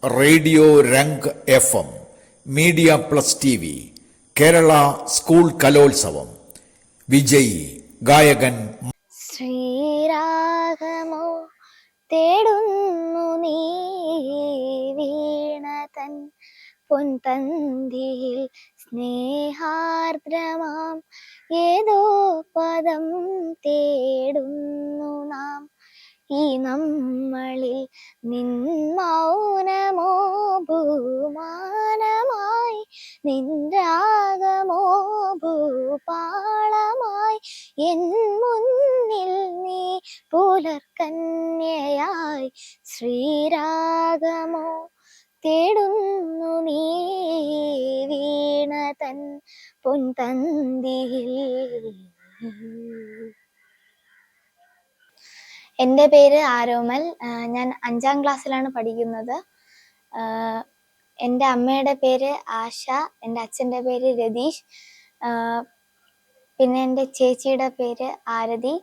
Radio Rang FM, media plus TV, Kerala school Kalolsavam. വിജയി ഗായകൻ ശ്രീരാഗമോ തേടുന്നു നീ വീണതൻ പൊൻതന്തിയിൽ സ്നേഹാർദ്രമാം ഏതോ പദം തേടുന്നു നാം. ഈ നമ്മളിൽ നിൻ മൗനമോ ഭൂമാനമായി, നിൻ രാഗമോ ഭൂപാളമായി, എൻ മുന്നിൽ നീ പുലർക്കന്യയായി. ശ്രീരാഗമോ തേടുന്നു നീ വീണതൻ പൊൻതന്തിയിൽ. എൻ്റെ പേര് ആരോമൽ. ഞാൻ 5ാം ക്ലാസ്സിലാണ് പഠിക്കുന്നത്. എൻ്റെ അമ്മയുടെ പേര് ആശ, എൻ്റെ അച്ഛൻ്റെ പേര് രതീഷ്, പിന്നെ എൻ്റെ ചേച്ചിയുടെ പേര് ആരതി.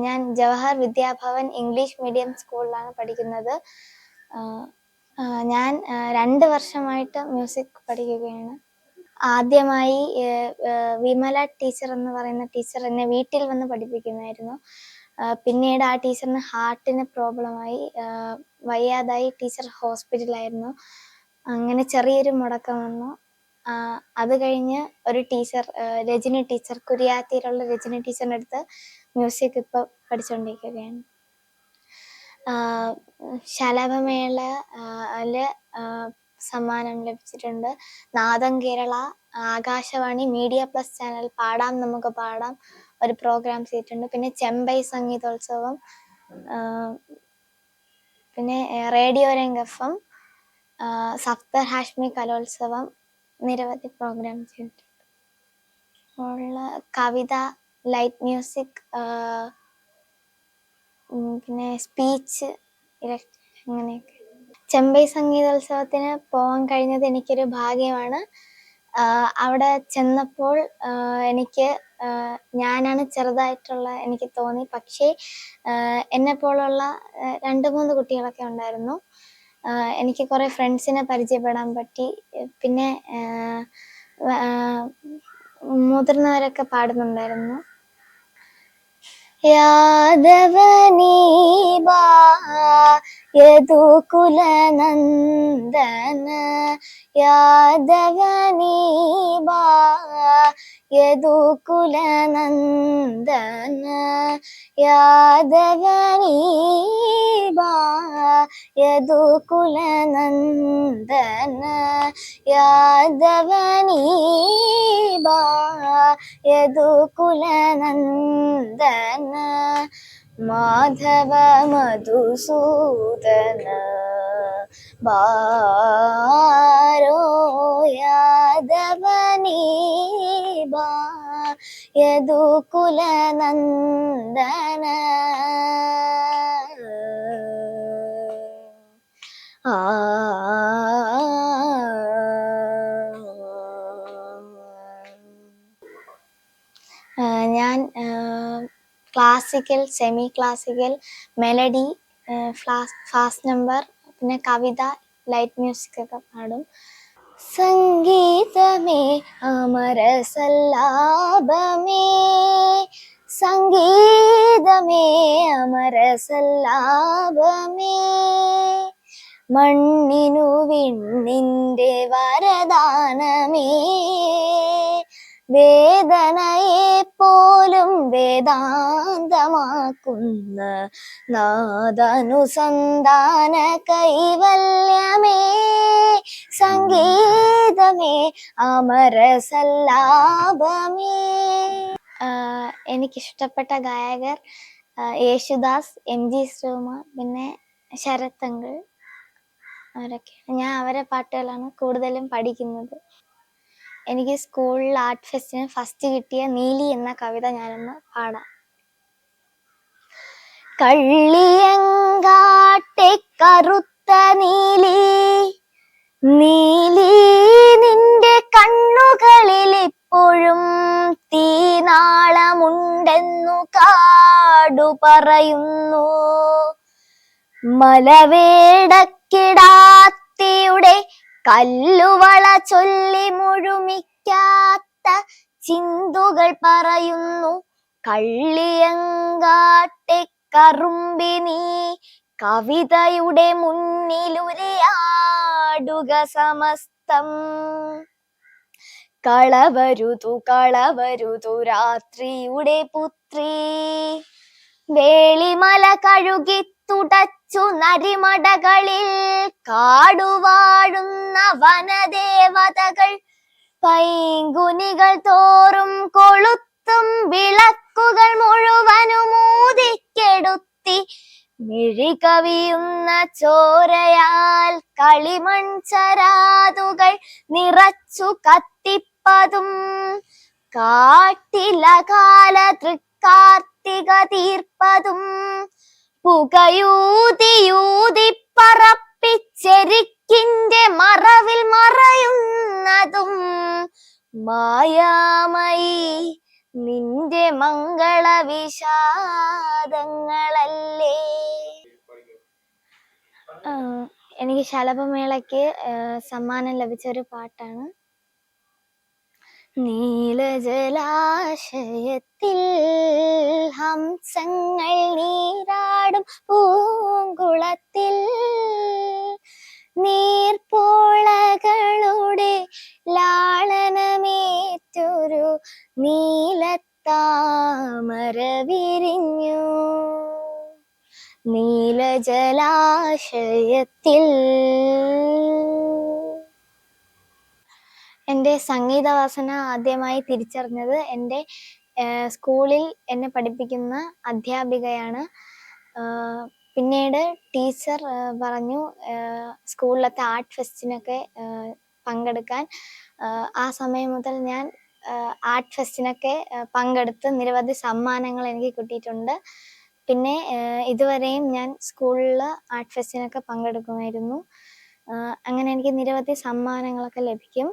ഞാൻ ജവഹർ വിദ്യാഭവൻ ഇംഗ്ലീഷ് മീഡിയം സ്കൂളിലാണ് പഠിക്കുന്നത്. ഞാൻ 2 വർഷമായിട്ട് മ്യൂസിക് പഠിക്കുകയാണ്. ആദ്യമായി വിമല ടീച്ചർ എന്ന് പറയുന്ന ടീച്ചർ എന്നെ വീട്ടിൽ വന്ന് പഠിപ്പിക്കുമായിരുന്നു. പിന്നീട് ആ ടീച്ചറിന് ഹാർട്ടിന് പ്രോബ്ലമായി, വയ്യാതായി. ടീച്ചർ ഹോസ്പിറ്റലായിരുന്നു. അങ്ങനെ ചെറിയൊരു മുടക്കം വന്നു. അത് കഴിഞ്ഞ് ഒരു ടീച്ചർ, രജനി ടീച്ചർ, കുരിയാത്തിയിലുള്ള രജനി ടീച്ചറിൻ്റെ അടുത്ത് മ്യൂസിക് ഇപ്പോൾ പഠിച്ചുകൊണ്ടിരിക്കുകയാണ്. ശലഭമേളയില് സമ്മാനം ലഭിച്ചിട്ടുണ്ട്. നാദം Kerala, Akashvani, media plus channel പാടാം നമുക്ക് പാടാം ഒരു പ്രോഗ്രാം ചെയ്തിട്ടുണ്ട്. പിന്നെ ചെമ്പൈ സംഗീതോത്സവം, പിന്നെ റേഡിയോ രംഗ് FM, സഫ്തർ ഹാഷ്മി കലോത്സവം, നിരവധി പ്രോഗ്രാം ചെയ്തിട്ടുണ്ട്. ഉള്ള കവിത, ലൈറ്റ് മ്യൂസിക്, പിന്നെ സ്പീച്ച്, അങ്ങനെയൊക്കെ. ചെമ്പൈ സംഗീതോത്സവത്തിന് പോകാൻ കഴിഞ്ഞത് എനിക്കൊരു ഭാഗ്യമാണ്. അവിടെ ചെന്നപ്പോൾ എനിക്ക് ഞാനാണ് ചെറുതായിട്ടുള്ള എനിക്ക് തോന്നി. പക്ഷേ എന്നെപ്പോലുള്ള 2-3 കുട്ടികളൊക്കെ ഉണ്ടായിരുന്നു. എനിക്ക് കുറേ ഫ്രണ്ട്സിനെ പരിചയപ്പെടാൻ പറ്റി. പിന്നെ മുതിർന്നവരൊക്കെ പാടുന്നുണ്ടായിരുന്നു. യാദവനീ ബാ യദുകുലനന്ദന, യാദവനീ ബാ യദുകുലനന്ദന, യാദവനീ ബാ യദുകുലനന്ദന, യാദവനീ ബാ യദുകുലനന്ദന, മാധവ മധുസൂദന ബാരോ യാദവനീ ബാ യദുകുലനന്ദന. ഞാൻ classical, semi classical, melody, fast number, പിന്നെ കവിത, ലൈറ്റ് മ്യൂസിക് ഒക്കെ പാടും. സംഗീതമേ അമരസല്ലാപമേ, സംഗീതമേ അമരസല്ലാപമേ, മണ്ണിനു വിണ്ണിന്റെ വരദാനമേ, വേദനയെ പോലും വേദാന്തമാക്കുന്ന നാദാനുസന്ധാന കൈവല്യമേ, സംഗീതമേ അമരസല്ലാപമേ. എനിക്കിഷ്ടപ്പെട്ട ഗായകർ യേശുദാസ്, MG ശ്രീകുമാർ, പിന്നെ ശരത് അങ്കിൾ, അവരൊക്കെയാണ്. ഞാൻ അവരെ പാട്ടുകളാണ് കൂടുതലും പഠിക്കുന്നത്. എനിക്ക് സ്കൂളിൽ ആർട്ട് ഫെസ്റ്റിന് ഫസ്റ്റ് കിട്ടിയ നീലി എന്ന കവിത ഞാനൊന്ന് പാടാം. കള്ളിയങ്കാട്ടെ കറുത്ത നീലി, നീലി നിന്റെ കണ്ണുകളിൽ ഇപ്പോഴും തീനാളമുണ്ടെന്നു കാടു പറയുന്നു. മലവേടക്കിടാത്തിയുടെ കല്ലുവള ചൊല്ലി മുഴുമിക്കാത്ത ചിന്തുകൾ പറയുന്നു കള്ളിയങ്കാട്ടെ കറുമ്പിനി കവിതയുടെ മുന്നിലുരയാടുക സമസ്തം. കളവരുതു രാത്രിയുടെ പുത്രി വേളിമല കഴുകി തുടച്ചു നരിമടകളിൽ കാടുവാഴുന്ന വനദേവതകൾ പൈങ്കുനികൾ തോറും കൊളുത്തും വിളക്കുകൾ മുഴുവനും ഊതിക്കെടുത്തി മിഴി കവിയുന്ന ചോരയാൽ കളിമൺ ചരാതുകൾ നിറച്ചു കത്തിപ്പതും കാട്ടിലകാല തൃക്കാർത്തിക തീർപ്പതും പുകയൂതിയൂതി പറപ്പിച്ചെരിക്കിന്റെ മറവിൽ മറയുന്നതും മായാമയി നിന്റെ മംഗള വിഷാദങ്ങളല്ലേ. എനിക്ക് ശലഭമേളയ്ക്ക് സമ്മാനം ലഭിച്ച ഒരു പാട്ടാണ്. നീലജലാശയത്തിൽ ഹംസങ്ങൾ നീരാടും പൂങ്കുളത്തിൽ നീർപ്പോളകളുടെ ലാളനമേറ്റൊരു നീലത്താമര വിരിഞ്ഞു. നീലജലാശയത്തിൽ. എൻ്റെ സംഗീതവാസന ആദ്യമായി തിരിച്ചറിഞ്ഞത് എൻ്റെ സ്കൂളിൽ എന്നെ പഠിപ്പിക്കുന്ന അധ്യാപികയാണ്. പിന്നീട് ടീച്ചർ പറഞ്ഞു സ്കൂളിലത്തെ ആർട്ട് ഫെസ്റ്റിനൊക്കെ പങ്കെടുക്കാൻ. ആ സമയം മുതൽ ഞാൻ ആർട്ട് ഫെസ്റ്റിനൊക്കെ പങ്കെടുത്ത് നിരവധി സമ്മാനങ്ങൾ എനിക്ക് കിട്ടിയിട്ടുണ്ട്. പിന്നെ ഇതുവരെയും ഞാൻ സ്കൂളിൽ ആർട്ട് ഫെസ്റ്റിനൊക്കെ പങ്കെടുക്കുമായിരുന്നു. അങ്ങനെ എനിക്ക് നിരവധി സമ്മാനങ്ങളൊക്കെ ലഭിക്കും.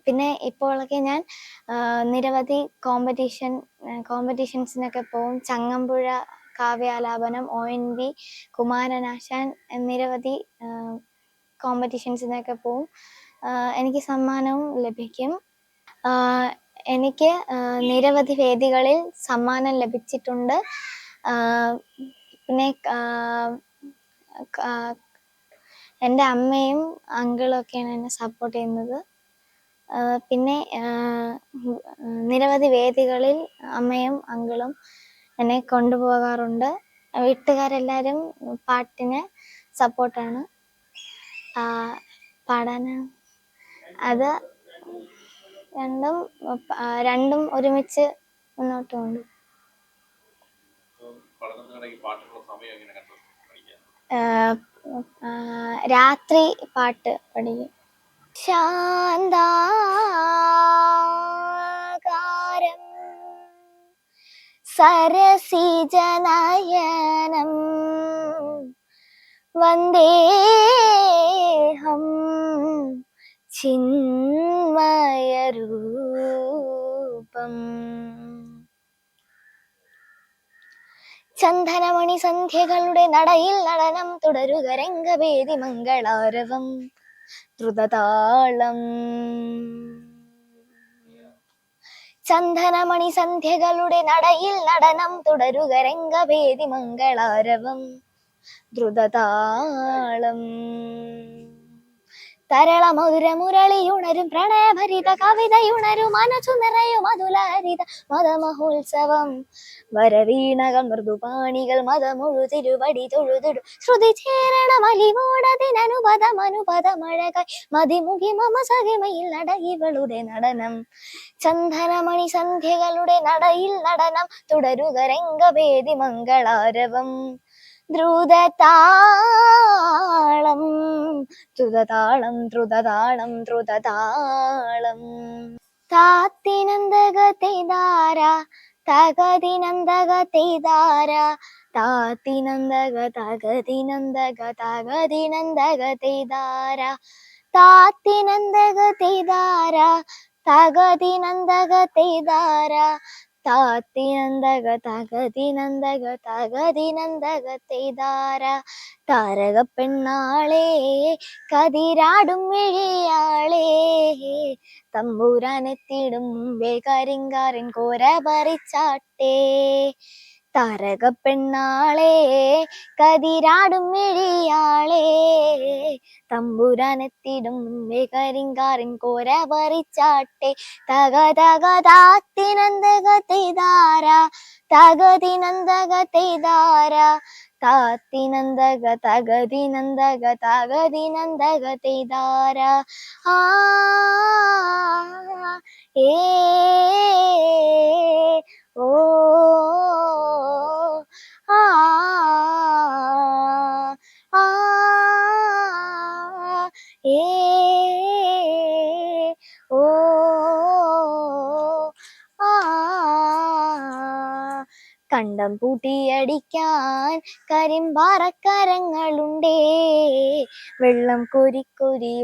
പിന്നെ ഇപ്പോഴൊക്കെ ഞാൻ നിരവധി കോമ്പറ്റീഷൻസിനൊക്കെ പോവും. ചങ്ങമ്പുഴ കാവ്യാലാപനം, ONV കുമാരനാശാൻ നിരവധി കോമ്പറ്റീഷൻസിനൊക്കെ പോവും. എനിക്ക് സമ്മാനവും ലഭിക്കും. എനിക്ക് നിരവധി വേദികളിൽ സമ്മാനം ലഭിച്ചിട്ടുണ്ട്. പിന്നെ എൻ്റെ അമ്മയും അങ്കിളും ഒക്കെയാണ് എന്നെ സപ്പോർട്ട് ചെയ്യുന്നത്. പിന്നെ നിരവധി വേദികളിൽ അമ്മയും അങ്കിളും എന്നെ കൊണ്ടുപോകാറുണ്ട്. വീട്ടുകാരെല്ലാവരും പാട്ടിന് സപ്പോർട്ടാണ്. പാടാനാണ് അത് രണ്ടും ഒരുമിച്ച് മുന്നോട്ട് കൊണ്ട്. രാത്രി പാട്ട് പഠിക്കും. ശാന്താകാരം സരസിജനയനം വന്ദേഹം ചിന്മയരൂപം. ചന്ദനമണി സന്ധ്യകളുടെ നടയിൽ നടനം തുടരുക രംഗവേദി മംഗളാരവം ദ്രുതതാളം. ചന്ദനമണി സന്ധ്യകളുടെ നടയിൽ നടനം തുടരുക രംഗവേദി മംഗളാരവം ദ്രുതതാളം. തരള മധുര മുരളിയുണരും പ്രണയഭരിത കവിതയുണരും മനസ്സു നിറയും മധുലഹരിത മതമഹോത്സവം. വരവീണകൾ മൃദുപാണികൾ മതമുഴു തിരുവടി തൊഴുതിടു ശ്രുതി ചേരണം അലിമോടതിനനുപദമനുപദമഴകായി മതിമുഖി മമ സഖിമയിൽ നടയിവളുടെ നടനം. ചന്ദനമണി സന്ധ്യകളുടെ നടയിൽ നടനം തുടരുക രംഗവേദി മംഗളാരവം ദ്രുതതാളം ദ്രുതതാളം ദ്രുതതാളം ദ്രുതതാളം. താത്തിനന്ദഗതിദാര തകതിനന്ദഗതിദാര താത്തിനന്ദഗ തകതിനന്ദഗ തകതിനന്ദഗതിദാര താത്തിനന്ദഗതിദാര തകതിനന്ദഗതിദാര താത്തിനന്തക തകതിനന്തക തകതിനന്തക തെയ്താര താരക പെണ്ണാളേ കതിരാടും മിഴിയാളേ തമ്പുരാനെത്തിടും മുമ്പേ കരിങ്കാരൻ കോര പറിച്ചാട്ടേ താരക പെണ്ണാളേ കതിരാടും മിഴിയാളേ തമ്പുരാനെത്തിടും മുമ്പേ കരിങ്കാരൻ കോര പറിച്ചാട്ടെ തക തക താത്തിനന്തക തെയ്താര തകതിനന്തക തെയ്താര താത്തിനന്തക തകതിനന്തക തകതിനന്തക തെയ്താര ആ ഏ ഓ ആ ആ ഏ ഓ ആ കണ്ടം പൂട്ടിയടിക്കാൻ കരിമ്പാറക്കരങ്ങളുണ്ടേ വെള്ളം കോരി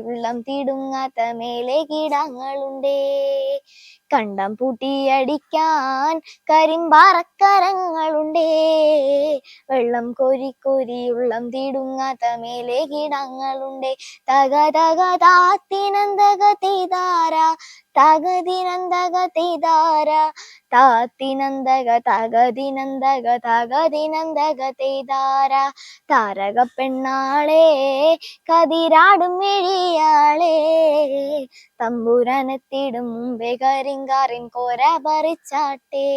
വെള്ളം തിടുങ്ങാത്ത മേലെ കിടങ്ങളുണ്ടേ കണ്ടം പൂട്ടിയടിക്കാൻ കരിമ്പാറക്കരങ്ങളുണ്ടേ വെള്ളം കോരി വെള്ളം തിടുങ്ങാത്ത മേലെ കിടങ്ങളുണ്ടേ തക തക താത്തിനന്തക തെയ്താര തകതിനന്തക തെയ്താര താത്തിനന്തക തകതിനന്തക തകതിനന്തക തെയ്താര താരക പെണ്ണാളേ കതിരാടും മിഴിയാളേ തമ്പുരാനെത്തിടും മുമ്പേ കരിങ്കാരൻ കോര പറിച്ചാട്ടേ.